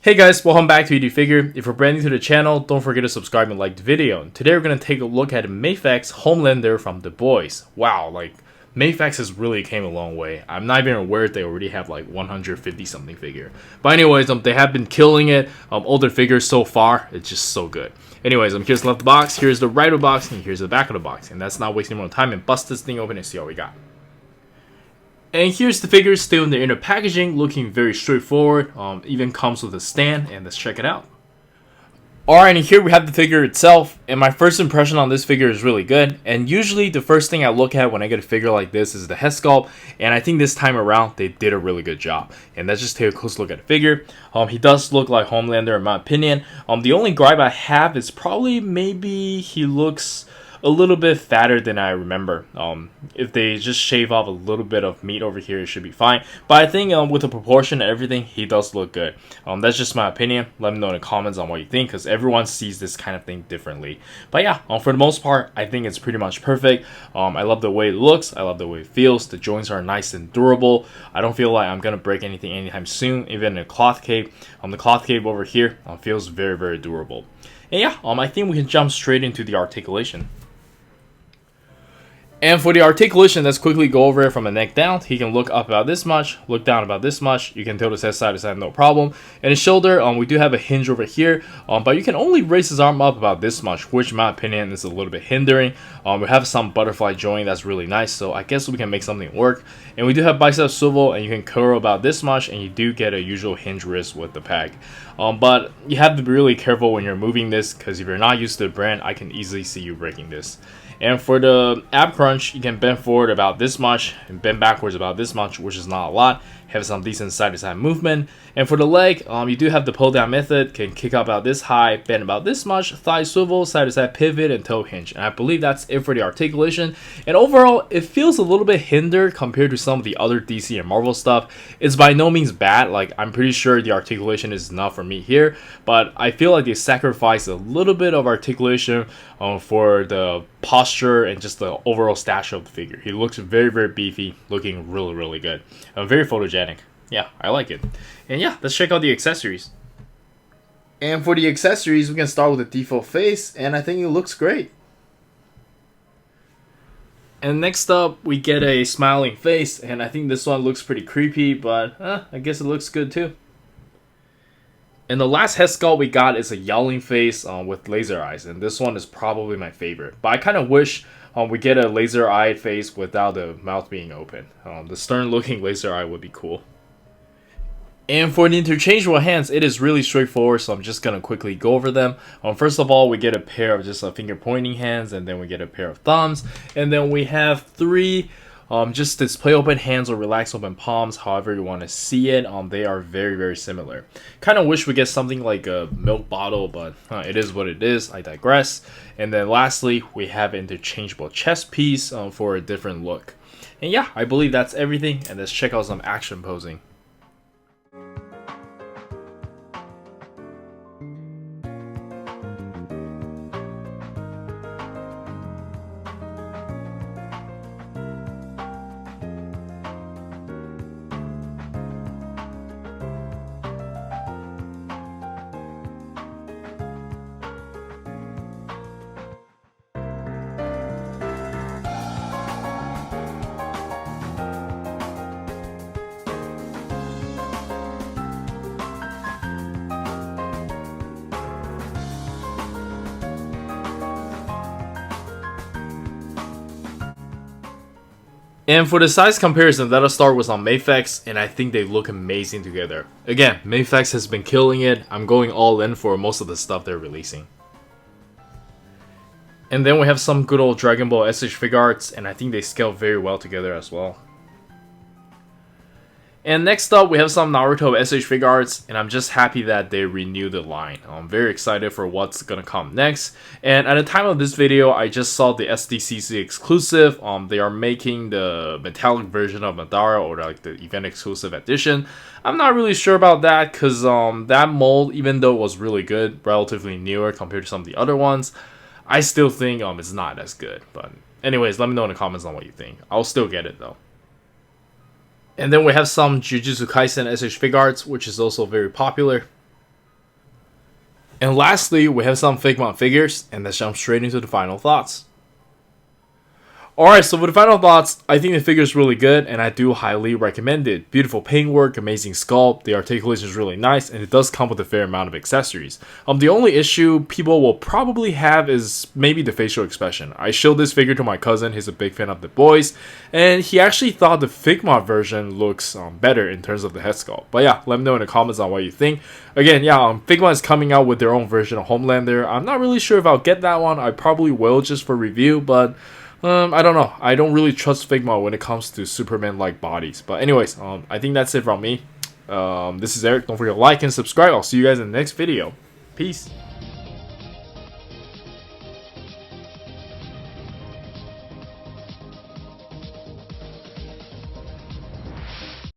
Hey guys, welcome back to ED Figure. If you're brand new to the channel, don't forget to subscribe and like the video. Today we're going to take a look at Mafex Homelander from The Boys. Wow, Mafex has really came a long way. I'm not even aware they already have 150 something figure. But anyways, they have been killing it. All their figures so far, it's just so good. Anyways, here's the left box, here's the right of the box, and here's the back of the box. And that's not wasting more time, and bust this thing open and see what we got. And here's the figure still in the inner packaging, looking very straightforward. Even comes with a stand, and let's check it out. Alright, and here we have the figure itself, and my first impression on this figure is really good. And usually the first thing I look at when I get a figure like this is the head sculpt, and I think this time around they did a really good job. And let's just take a close look at the figure. He does look like Homelander in my opinion. The only gripe I have is probably maybe he looks a little bit fatter than I remember. If they just shave off a little bit of meat over here, it should be fine. But I think with the proportion and everything, he does look good. That's just my opinion. Let me know in the comments on what you think, because everyone sees this kind of thing differently. But yeah, for the most part, I think it's pretty much perfect. I love the way it looks. I love the way it feels. The joints are nice and durable. I don't feel like I'm gonna break anything anytime soon. Even the cloth cape, the cloth cape over here feels very, very durable. And yeah, I think we can jump straight into the articulation. And for the articulation, let's quickly go over it from the neck down. He can look up about this much, look down about this much. You can tilt his head side to side, no problem. And his shoulder, we do have a hinge over here, but you can only raise his arm up about this much, which in my opinion is a little bit hindering. We have some butterfly joint that's really nice, so I guess we can make something work. And we do have bicep swivel, and you can curl about this much, and you do get a usual hinge wrist with the peg. But you have to be really careful when you're moving this, because if you're not used to the brand, I can easily see you breaking this. And for the ab crunch, you can bend forward about this much and bend backwards about this much, which is not a lot. Have some decent side-to-side movement. And for the leg, you do have the pull-down method. Can kick up about this high, bend about this much, thigh swivel, side-to-side pivot, and toe hinge. And I believe that's it for the articulation. And overall, it feels a little bit hindered compared to some of the other DC and Marvel stuff. It's by no means bad. I'm pretty sure the articulation is enough for me here. But I feel like they sacrificed a little bit of articulation for the posture and just the overall stature of the figure. He looks very, very beefy, looking really, really good. Very photogenic. Yeah, I like it. And yeah, let's check out the accessories. And for the accessories, we can start with the default face, and I think it looks great. And next up, we get a smiling face, and I think this one looks pretty creepy, but I guess it looks good too. And the last head sculpt we got is a yowling face with laser eyes, and this one is probably my favorite. But I kind of wish we get a laser-eyed face without the mouth being open. The stern-looking laser eye would be cool. And for the interchangeable hands, it is really straightforward, so I'm just going to quickly go over them. First of all, we get a pair of just finger-pointing hands, and then we get a pair of thumbs. And then we have three just display open hands or relax open palms, however you want to see it. They are very, very similar. Kind of wish we get something like a milk bottle, but it is what it is. I digress. And then lastly, we have an interchangeable chest piece for a different look. And yeah, I believe that's everything, and let's check out some action posing. And for the size comparison, let us start with on Mafex, and I think they look amazing together. Again, Mafex has been killing it. I'm going all in for most of the stuff they're releasing. And then we have some good old Dragon Ball SH figure arts, and I think they scale very well together as well. And next up, we have some Naruto SH figure arts, and I'm just happy that they renewed the line. I'm very excited for what's gonna come next. And at the time of this video, I just saw the SDCC exclusive. They are making the metallic version of Madara, or the event exclusive edition. I'm not really sure about that, because that mold, even though it was really good, relatively newer compared to some of the other ones, I still think it's not as good. But anyways, let me know in the comments on what you think. I'll still get it though. And then we have some Jujutsu Kaisen SH figure arts, which is also very popular. And lastly, we have some Figma figures, and let's jump straight into the final thoughts. Alright, so for the final thoughts, I think the figure is really good, and I do highly recommend it. Beautiful paintwork, amazing sculpt, the articulation is really nice, and it does come with a fair amount of accessories. The only issue people will probably have is maybe the facial expression. I showed this figure to my cousin, he's a big fan of the boys, and he actually thought the Figma version looks better in terms of the head sculpt. But yeah, let me know in the comments on what you think. Again, yeah, Figma is coming out with their own version of Homelander. I'm not really sure if I'll get that one. I probably will just for review, but I don't know. I don't really trust Figma when it comes to Superman-like bodies. But anyways, I think that's it from me. This is Eric. Don't forget to like and subscribe. I'll see you guys in the next video. Peace.